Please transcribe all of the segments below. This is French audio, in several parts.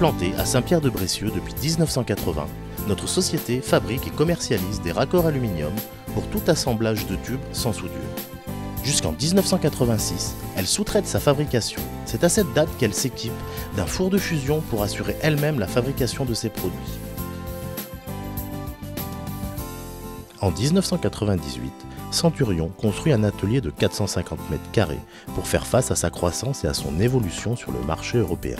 Implantée à Saint-Pierre-de-Brécieux depuis 1980, notre société fabrique et commercialise des raccords aluminium pour tout assemblage de tubes sans soudure. Jusqu'en 1986, elle sous-traite sa fabrication. C'est à cette date qu'elle s'équipe d'un four de fusion pour assurer elle-même la fabrication de ses produits. En 1998, Centurion construit un atelier de 450 m² pour faire face à sa croissance et à son évolution sur le marché européen.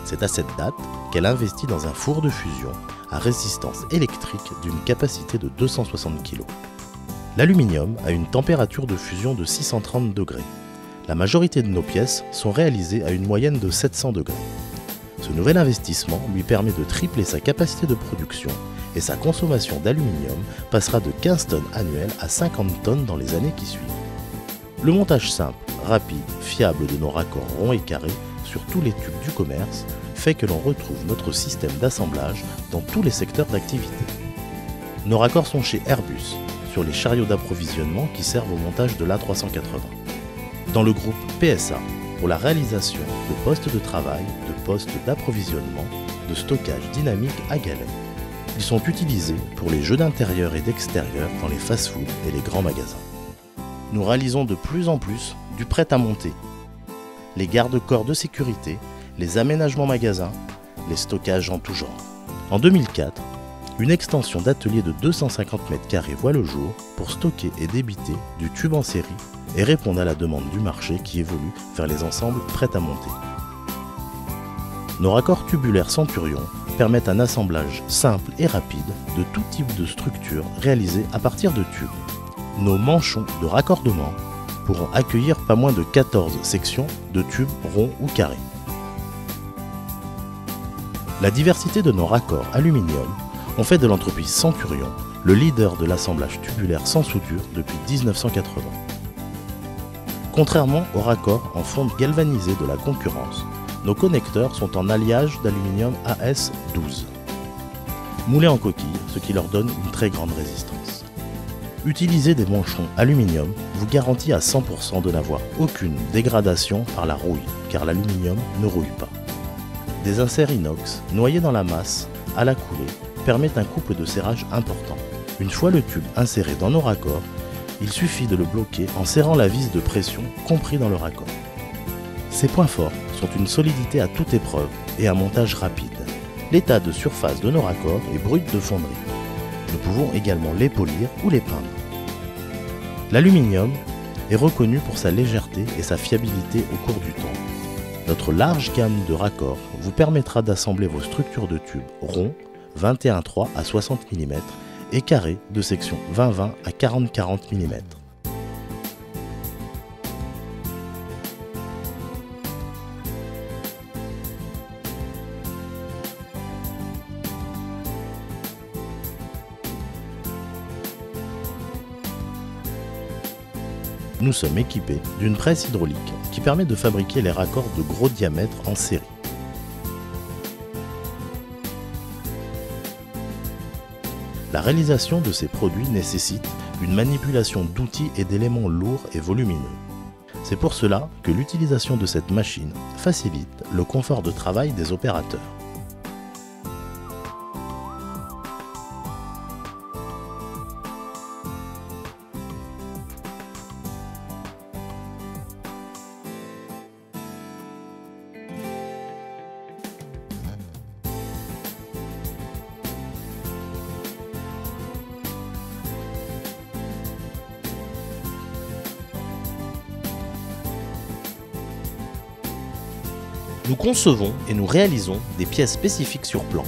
C'est à cette date qu'elle investit dans un four de fusion à résistance électrique d'une capacité de 260 kg. L'aluminium a une température de fusion de 630 degrés. La majorité de nos pièces sont réalisées à une moyenne de 700 degrés. Ce nouvel investissement lui permet de tripler sa capacité de production et sa consommation d'aluminium passera de 15 tonnes annuelles à 50 tonnes dans les années qui suivent. Le montage simple, rapide, fiable de nos raccords ronds et carrés sur tous les tubes du commerce fait que l'on retrouve notre système d'assemblage dans tous les secteurs d'activité. Nos raccords sont chez Airbus, sur les chariots d'approvisionnement qui servent au montage de l'A380. Dans le groupe PSA, pour la réalisation de postes de travail, de postes d'approvisionnement, de stockage dynamique à galets. Ils sont utilisés pour les jeux d'intérieur et d'extérieur dans les fast-foods et les grands magasins. Nous réalisons de plus en plus du prêt-à-monter, les garde-corps de sécurité, les aménagements magasins, les stockages en tout genre. En 2004, une extension d'atelier de 250 m² voit le jour pour stocker et débiter du tube en série et répondre à la demande du marché qui évolue vers les ensembles prêts à monter. Nos raccords tubulaires Centurion permettent un assemblage simple et rapide de tout type de structure réalisée à partir de tubes. Nos manchons de raccordement pourront accueillir pas moins de 14 sections de tubes ronds ou carrés. La diversité de nos raccords aluminium ont fait de l'entreprise Centurion le leader de l'assemblage tubulaire sans soudure depuis 1980. Contrairement aux raccords en fonte galvanisée de la concurrence, nos connecteurs sont en alliage d'aluminium AS12, moulés en coquille, ce qui leur donne une très grande résistance. Utiliser des manchons aluminium vous garantit à 100% de n'avoir aucune dégradation par la rouille, car l'aluminium ne rouille pas. Des inserts inox noyés dans la masse à la coulée permettent un couple de serrage important. Une fois le tube inséré dans nos raccords, il suffit de le bloquer en serrant la vis de pression compris dans le raccord. Ces points forts sont une solidité à toute épreuve et un montage rapide. L'état de surface de nos raccords est brut de fonderie. Nous pouvons également les polir ou les peindre. L'aluminium est reconnu pour sa légèreté et sa fiabilité au cours du temps. Notre large gamme de raccords vous permettra d'assembler vos structures de tubes ronds 21,3 à 60 mm et carrés de section 20-20 à 40-40 mm. Nous sommes équipés d'une presse hydraulique qui permet de fabriquer les raccords de gros diamètre en série. La réalisation de ces produits nécessite une manipulation d'outils et d'éléments lourds et volumineux. C'est pour cela que l'utilisation de cette machine facilite le confort de travail des opérateurs. Nous concevons et nous réalisons des pièces spécifiques sur plan.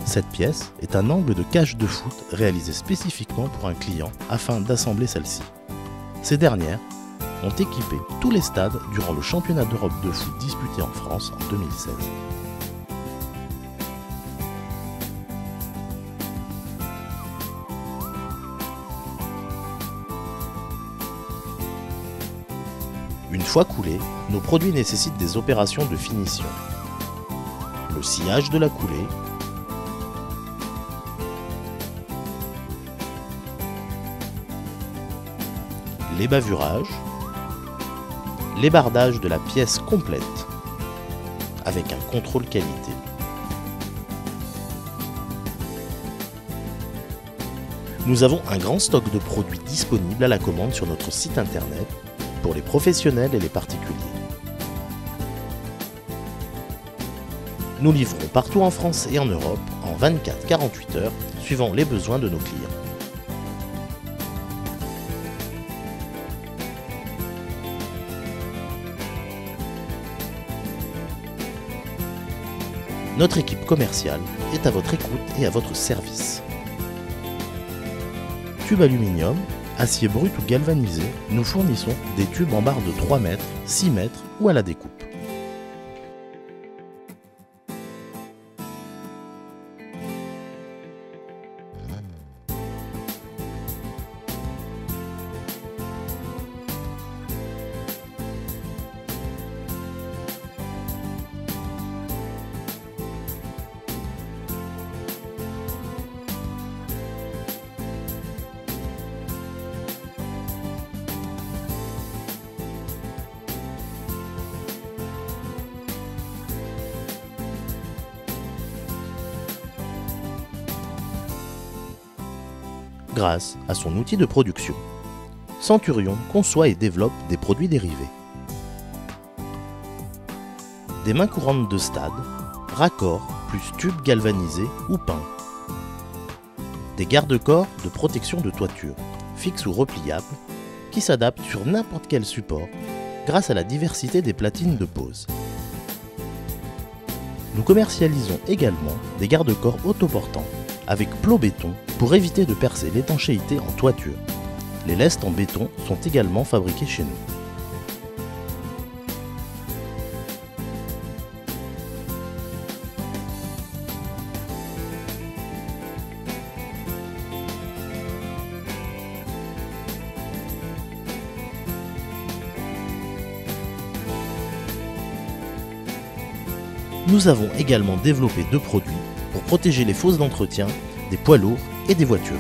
Cette pièce est un angle de cage de foot réalisé spécifiquement pour un client afin d'assembler celle-ci. Ces dernières ont équipé tous les stades durant le championnat d'Europe de foot disputé en France en 2016. Une fois coulés, nos produits nécessitent des opérations de finition. Le sciage de la coulée, les bavurages, l'ébardage de la pièce complète avec un contrôle qualité. Nous avons un grand stock de produits disponibles à la commande sur notre site internet pour les professionnels et les particuliers. Nous livrons partout en France et en Europe en 24-48 heures suivant les besoins de nos clients. Notre équipe commerciale est à votre écoute et à votre service. Tubes aluminium, acier brut ou galvanisé, nous fournissons des tubes en barre de 3 mètres, 6 mètres ou à la découpe. Grâce à son outil de production, Centurion conçoit et développe des produits dérivés. Des mains courantes de stade, raccords plus tubes galvanisés ou peints. Des garde-corps de protection de toiture, fixes ou repliables, qui s'adaptent sur n'importe quel support grâce à la diversité des platines de pose. Nous commercialisons également des garde-corps autoportants avec plot béton pour éviter de percer l'étanchéité en toiture. Les lestes en béton sont également fabriquées chez nous. Nous avons également développé 2 produits pour protéger les fosses d'entretien des poids lourds et des voitures.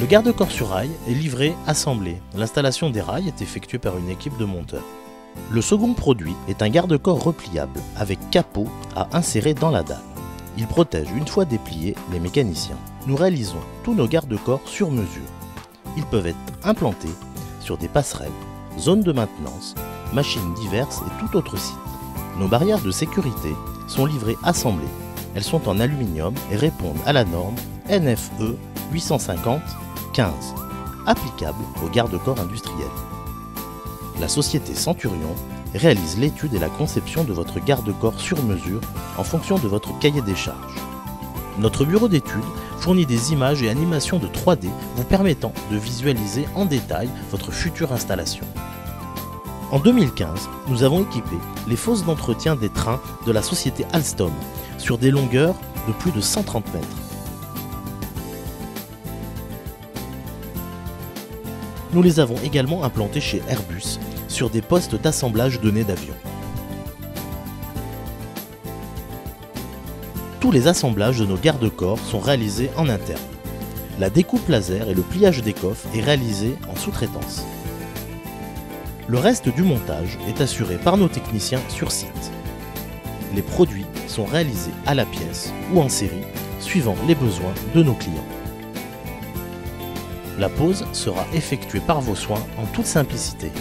Le garde-corps sur rail est livré assemblé. L'installation des rails est effectuée par une équipe de monteurs. Le second produit est un garde-corps repliable avec capot à insérer dans la dalle. Il protège une fois dépliés les mécaniciens. Nous réalisons tous nos garde-corps sur mesure. Ils peuvent être implantés sur des passerelles, zones de maintenance, machines diverses et tout autre site. Nos barrières de sécurité sont livrées assemblées. Elles sont en aluminium et répondent à la norme NFE 850-15, applicable aux garde-corps industriels. La société Centurion réalise l'étude et la conception de votre garde-corps sur mesure en fonction de votre cahier des charges. Notre bureau d'études fournit des images et animations de 3D vous permettant de visualiser en détail votre future installation. En 2015, nous avons équipé les fosses d'entretien des trains de la société Alstom sur des longueurs de plus de 130 mètres. Nous les avons également implantés chez Airbus sur des postes d'assemblage de nez d'avion. Tous les assemblages de nos garde-corps sont réalisés en interne. La découpe laser et le pliage des coffres est réalisé en sous-traitance. Le reste du montage est assuré par nos techniciens sur site. Les produits sont réalisés à la pièce ou en série, suivant les besoins de nos clients. La pose sera effectuée par vos soins en toute simplicité.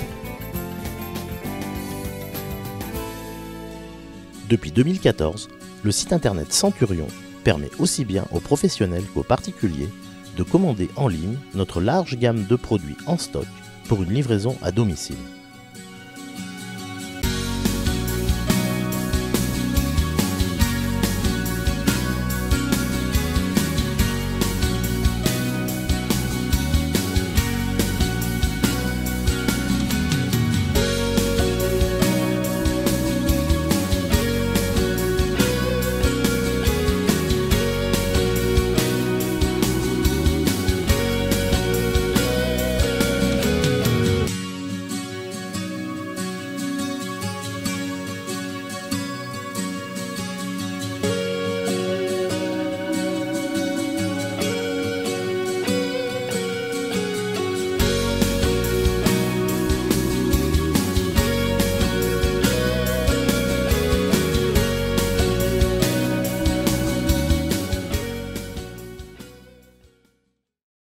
Depuis 2014, le site internet Centurion permet aussi bien aux professionnels qu'aux particuliers de commander en ligne notre large gamme de produits en stock pour une livraison à domicile.